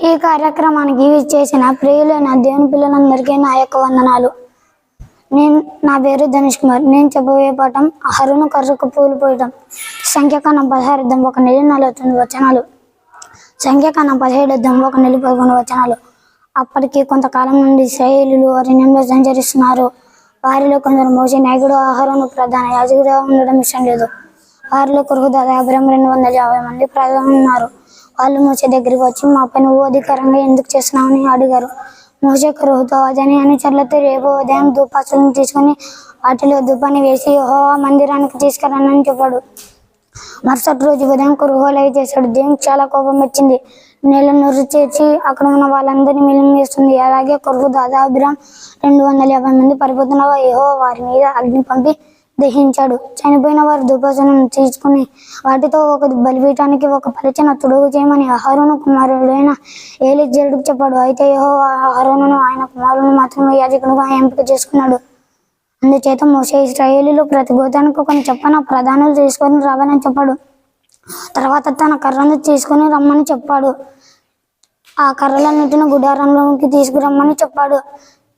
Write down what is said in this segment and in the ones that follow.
ఈ కార్యక్రమానికి విచ్చేసిన ప్రియులైన దేవుని పిల్లలందరికీ నా యొక్క వందనాలు. నా పేరు ధనుష్ కుమార్. నేను చెప్పబోయే పాఠం అహరోను కర్రకు పూలు పోయటం. సంఖ్యాకాండం 16 1 నెల 49 వచనాలు. సంఖ్యాకాండం 17 1 నెల 11 వచనాలు. అప్పటికి కొంతకాలం నుండి ఇశ్రాయేలీయులు అరణ్యంలో సంచరిస్తున్నారు. వారిలో కొందరు మోషే నాయకుడు అహరోను ప్రధాన యాజకుడిగా ఉండడం ఇష్టం లేదు. వారిలో కురుహుదాత అబ్రాము 250 మంది ప్రజలు ఉన్నారు. వాళ్ళు మోషే దగ్గరికి వచ్చి, మాపై నువ్వు అధికారంగా ఎందుకు చేస్తున్నావని అడిగారు. మోషే కురుహుతో అతని అనుచరులతో, రేపు ఉదయం ధూపాసులను తీసుకుని వాటిలో ధూపాన్ని వేసి యెహోవా మందిరానికి తీసుకురానని చెప్పాడు. మరుసటి రోజు ఉదయం కురుహు అలాగే చేశాడు. దేవునికి చాలా కోపం వచ్చింది. నేల నొర్రు చేర్చి అక్కడ ఉన్న వాళ్ళందరినీ మిలింగేస్తుంది. అలాగే కురుహుదాత అబ్రాము 250 మంది పడిపోతున్నగా యెహోవా వారి మీద అగ్ని పంపి దహించాడు. చనిపోయిన వారు ధూపాసులను తీసుకుని వాటితో ఒక బలిపీఠానికి ఒక పలచన తొడుగు చేయమని అహరోను కుమారుడైన ఎలియాజరుకు చెప్పాడు. అయితే యెహోవా అహరోనును ఆయన కుమారులను మాత్రమే యాజకునిగా ఎంపిక చేసుకున్నాడు. అందుచేత మోషే ఇశ్రాయేలీయులు ప్రతి గోత్రానికి ఒకని చొప్పున ప్రధానులు తీసుకొని రావాలని చెప్పాడు. తర్వాత తన కర్రను తీసుకొని రమ్మని చెప్పాడు. ఆ కర్రలన్నిటిని గుడారంలోకి తీసుకురమ్మని చెప్పాడు.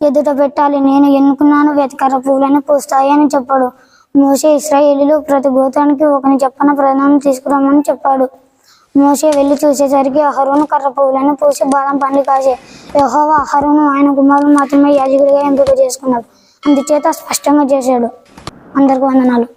ఎదుట పెట్టాలి. నేను ఎన్నుకున్నాను, వెతకర్ర పువ్వులను పూస్తాయి అని చెప్పాడు. మోషే ఇశ్రాయేలీయులు ప్రతి గోత్రానికి ఒకని చొప్పున ప్రధానం తీసుకురమ్మని చెప్పాడు. మోషే వెళ్ళి చూసేసరికి అహరోను కర్ర పువ్వులను పూసి బాదం పండ్లు కాసే. యెహోవా అహరోను ఆయన కుమారులు మాత్రమే యాజకుడిగా ఎంపిక చేసుకున్నాడు. అందుచేత స్పష్టంగా చేశాడు. అందరికీ వందనాలు.